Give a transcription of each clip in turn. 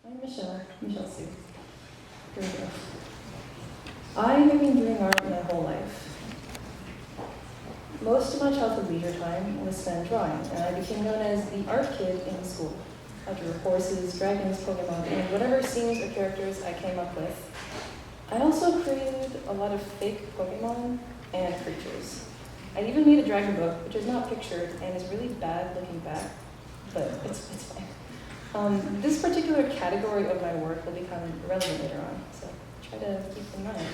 I'm Michelle Sue. Here we go. I have been doing art my whole life. Most of my childhood leisure time was spent drawing, and I became known as the art kid in school. I drew horses, dragons, Pokemon, and whatever scenes or characters I came up with. I also created a lot of fake Pokemon and creatures. I even made a dragon book, which is not pictured and is really bad looking back, but it's fine. This particular category of my work will become relevant later on, so try to keep in mind.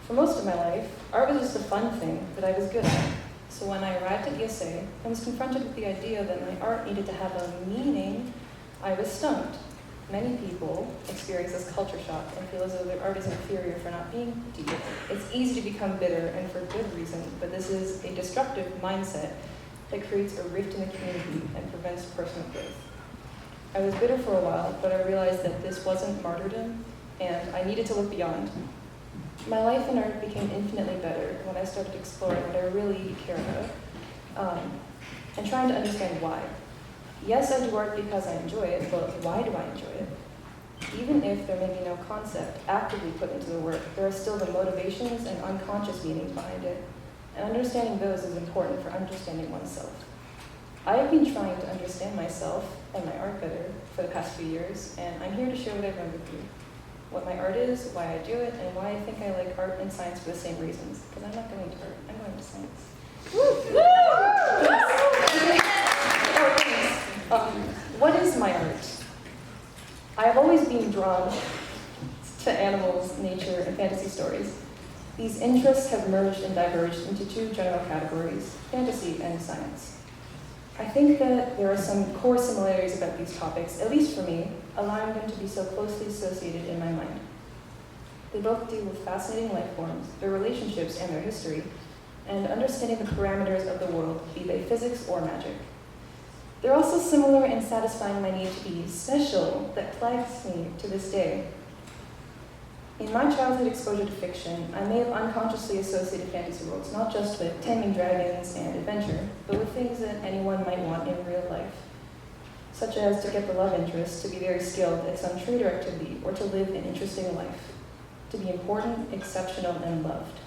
For most of my life, art was just a fun thing that I was good at. So when I arrived at ESA and was confronted with the idea that my art needed to have a meaning, I was stumped. Many people experience this culture shock and feel as though their art is inferior for not being deep. It's easy to become bitter, and for good reason, but this is a destructive mindset that creates a rift in the community and prevents personal growth. I was bitter for a while, but I realized that this wasn't martyrdom, and I needed to look beyond. My life in art became infinitely better when I started exploring what I really care about, and trying to understand why. Yes, I do art because I enjoy it, but why do I enjoy it? Even if there may be no concept actively put into the work, there are still the motivations and unconscious meanings behind it, and understanding those is important for understanding oneself. I have been trying to understand myself and my art better for the past few years, and I'm here to share what I've learned with you. What my art is, why I do it, and why I think I like art and science for the same reasons. Because I'm not going to art, I'm going to science. What is my art? I have always been drawn to animals, nature, and fantasy stories. These interests have merged and diverged into two general categories, fantasy and science. I think that there are some core similarities about these topics, at least for me, allowing them to be so closely associated in my mind. They both deal with fascinating life forms, their relationships and their history, and understanding the parameters of the world, be they physics or magic. They're also similar in satisfying my need to be special that plagues me to this day. In my childhood exposure to fiction, I may have unconsciously associated fantasy worlds not just with taming dragons and adventure, but with things that anyone might want in real life, such as to get the love interest, to be very skilled at some trade or activity, or to live an interesting life, to be important, exceptional, and loved.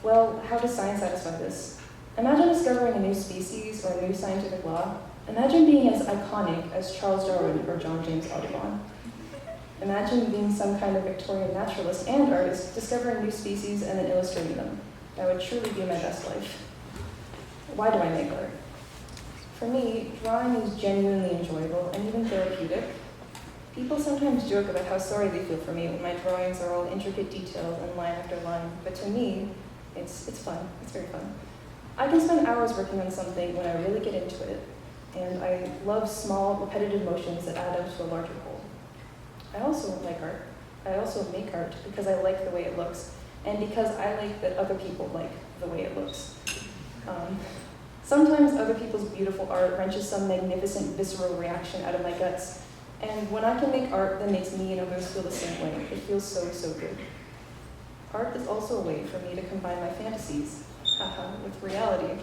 Well, how does science satisfy this? Imagine discovering a new species or a new scientific law. Imagine being as iconic as Charles Darwin or John James Audubon. Imagine being some kind of Victorian naturalist and artist, discovering new species and then illustrating them. That would truly be my best life. Why do I make art? For me, drawing is genuinely enjoyable and even therapeutic. People sometimes joke about how sorry they feel for me when my drawings are all intricate details and line after line, but to me, it's fun. It's very fun. I can spend hours working on something when I really get into it, and I love small, repetitive motions that add up to a larger whole. I also like art. I also make art because I like the way it looks, and because I like that other people like the way it looks. Sometimes other people's beautiful art wrenches some magnificent visceral reaction out of my guts, and when I can make art that makes me and others feel the same way, it feels so, so good. Art is also a way for me to combine my fantasies, with reality.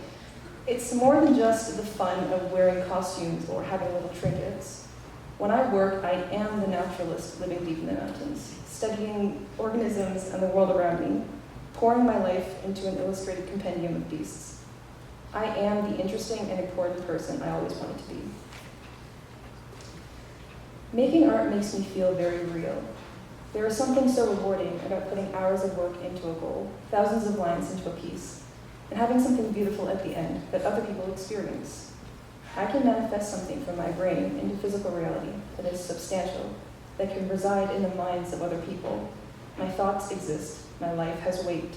It's more than just the fun of wearing costumes or having little trinkets. When I work, I am the naturalist living deep in the mountains, studying organisms and the world around me, pouring my life into an illustrated compendium of beasts. I am the interesting and important person I always wanted to be. Making art makes me feel very real. There is something so rewarding about putting hours of work into a goal, thousands of lines into a piece, and having something beautiful at the end that other people experience. I can manifest something from my brain into physical reality that is substantial, that can reside in the minds of other people. My thoughts exist. My life has weight.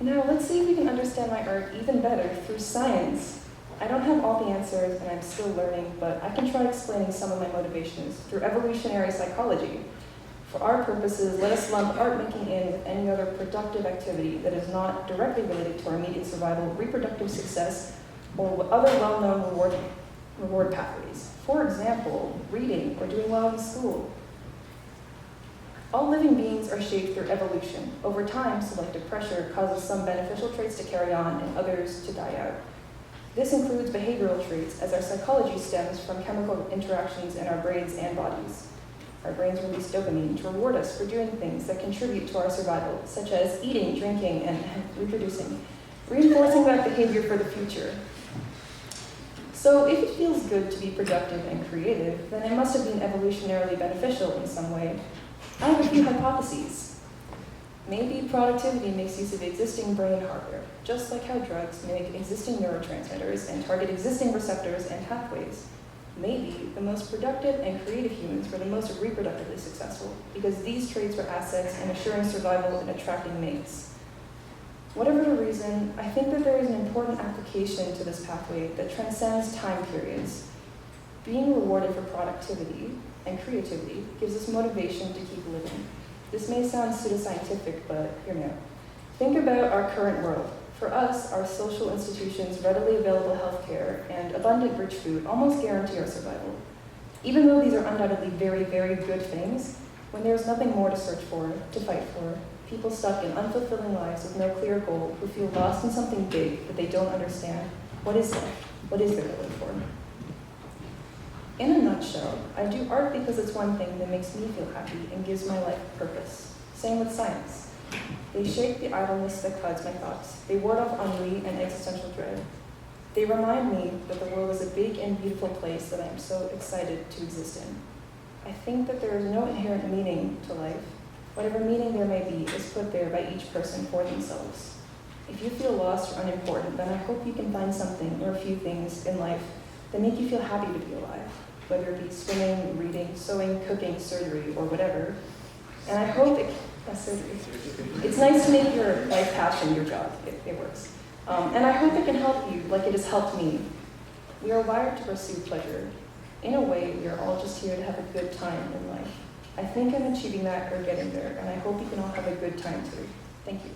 Now, let's see if we can understand my art even better through science. I don't have all the answers, and I'm still learning, but I can try explaining some of my motivations through evolutionary psychology. For our purposes, let us lump art making in with any other productive activity that is not directly related to our immediate survival, reproductive success, or other well-known reward pathways. For example, reading or doing well in school. All living beings are shaped through evolution. Over time, selective pressure causes some beneficial traits to carry on and others to die out. This includes behavioral traits, as our psychology stems from chemical interactions in our brains and bodies. Our brains release dopamine to reward us for doing things that contribute to our survival, such as eating, drinking, and reproducing, reinforcing that behavior for the future. So if it feels good to be productive and creative, then it must have been evolutionarily beneficial in some way. I have a few hypotheses. Maybe productivity makes use of existing brain hardware, just like how drugs mimic existing neurotransmitters and target existing receptors and pathways. Maybe the most productive and creative humans were the most reproductively successful, because these traits were assets in assuring survival and attracting mates. Whatever the reason, I think that there is an important application to this pathway that transcends time periods. Being rewarded for productivity and creativity gives us motivation to keep living. This may sound pseudoscientific, but hear me out. Think about our current world. For us, our social institutions, readily available healthcare, and abundant rich food almost guarantee our survival. Even though these are undoubtedly very, very good things, when there's nothing more to search for, to fight for, people stuck in unfulfilling lives with no clear goal, who feel lost in something big that they don't understand, what is life? What is there to live for? In a nutshell, I do art because it's one thing that makes me feel happy and gives my life purpose. Same with science. They shake the idleness that clouds my thoughts. They ward off ennui and existential dread. They remind me that the world is a big and beautiful place that I am so excited to exist in. I think that there is no inherent meaning to life. Whatever meaning there may be is put there by each person for themselves. If you feel lost or unimportant, then I hope you can find something or a few things in life that make you feel happy to be alive, whether it be swimming, reading, sewing, cooking, surgery, or whatever. And I hope surgery. It's nice to make your life passion your job. It works. And I hope it can help you like it has helped me. We are wired to pursue pleasure. In a way, we are all just here to have a good time in life. I think I'm achieving that or getting there, and I hope you can all have a good time too. Thank you.